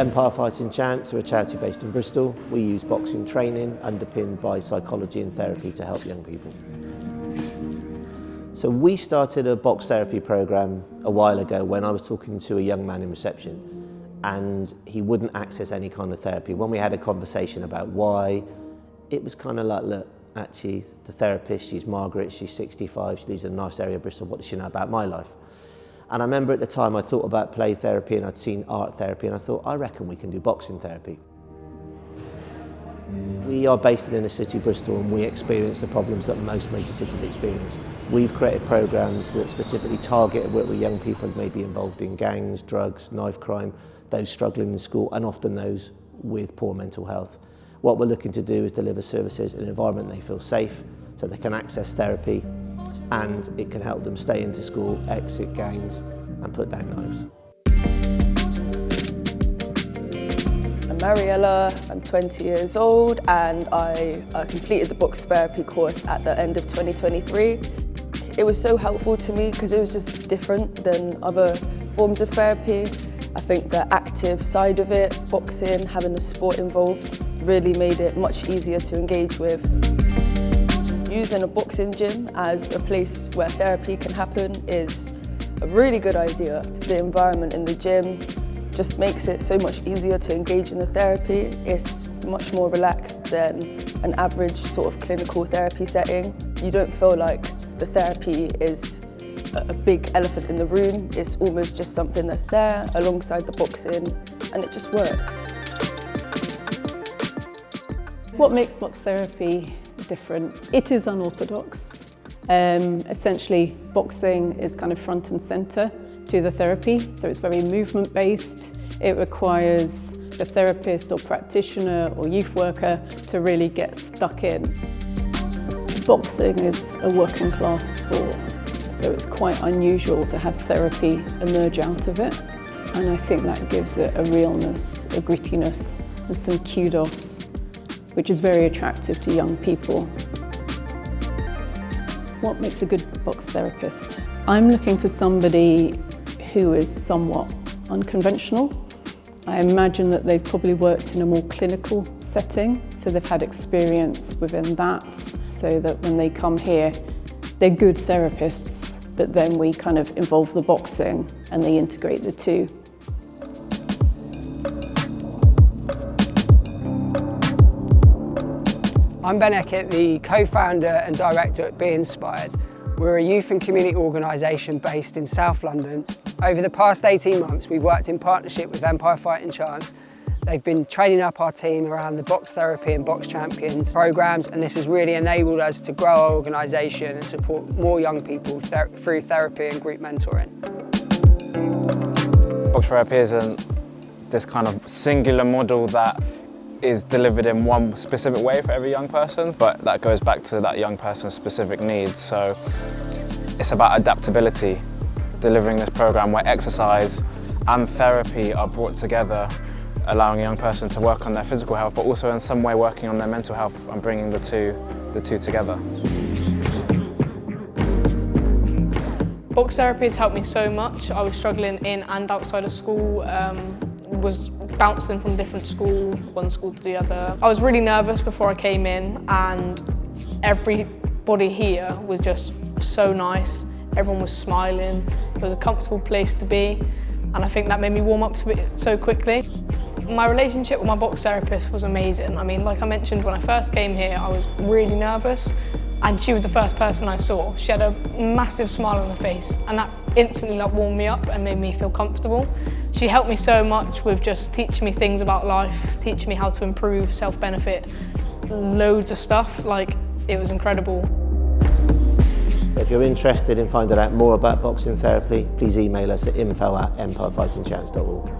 Empire Fighting Chance are a charity based in Bristol. We use boxing training underpinned by psychology and therapy to help young people. So we started a box therapy program a while ago when I was talking to a young man in reception, and he wouldn't access any kind of therapy. When we had a conversation about why, it was kind of like, look, actually the therapist, she's Margaret, she's 65, she lives in a nice area of Bristol, what does she know about my life? And I remember at the time I thought about play therapy and I'd seen art therapy, and I thought, I reckon we can do boxing therapy. We are based in inner city Bristol, and we experience the problems that most major cities experience. We've created programs that specifically target and work with young people who may be involved in gangs, drugs, knife crime, those struggling in school, and often those with poor mental health. What we're looking to do is deliver services in an environment they feel safe, so they can access therapy, and it can help them stay into school, exit gangs, and put down knives. I'm Mariella, I'm 20 years old, and I completed the box therapy course at the end of 2023. It was so helpful to me because it was just different than other forms of therapy. I think the active side of it, boxing, having a sport involved, really made it much easier to engage with. Using a boxing gym as a place where therapy can happen is a really good idea. The environment in the gym just makes it so much easier to engage in the therapy. It's much more relaxed than an average sort of clinical therapy setting. You don't feel like the therapy is a big elephant in the room. It's almost just something that's there alongside the boxing, and it just works. What makes box therapy different? It is unorthodox. Essentially, boxing is kind of front and centre to the therapy, so it's very movement based. It requires the therapist or practitioner or youth worker to really get stuck in. Boxing is a working class sport, so it's quite unusual to have therapy emerge out of it, and I think that gives it a realness, a grittiness, and some kudos, which is very attractive to young people. What makes a good box therapist? I'm looking for somebody who is somewhat unconventional. I imagine that they've probably worked in a more clinical setting, so they've had experience within that, so that when they come here, they're good therapists, but then we kind of involve the boxing and they integrate the two. I'm Ben Eckett, the co-founder and director at Be Inspired. We're a youth and community organisation based in South London. Over the past 18 months, we've worked in partnership with Empire Fighting Chance. They've been training up our team around the Box Therapy and Box Champions programmes, and this has really enabled us to grow our organisation and support more young people through therapy and group mentoring. Box therapy isn't this kind of singular model that is delivered in one specific way for every young person, but that goes back to that young person's specific needs. So it's about adaptability, delivering this program where exercise and therapy are brought together, allowing a young person to work on their physical health, but also in some way working on their mental health and bringing the two together. Box therapy has helped me so much. I was struggling in and outside of school, was bouncing from different school, one school to the other. I was really nervous before I came in, and everybody here was just so nice. Everyone was smiling. It was a comfortable place to be, and I think that made me warm up to it so quickly. My relationship with my box therapist was amazing. I mean, like I mentioned, when I first came here, I was really nervous, and she was the first person I saw. She had a massive smile on her face, and that instantly warmed me up and made me feel comfortable. She helped me so much with just teaching me things about life, teaching me how to improve, self-benefit, loads of stuff. Like, it was incredible. So if you're interested in finding out more about boxing therapy, please email us at info@empirefightingchance.org.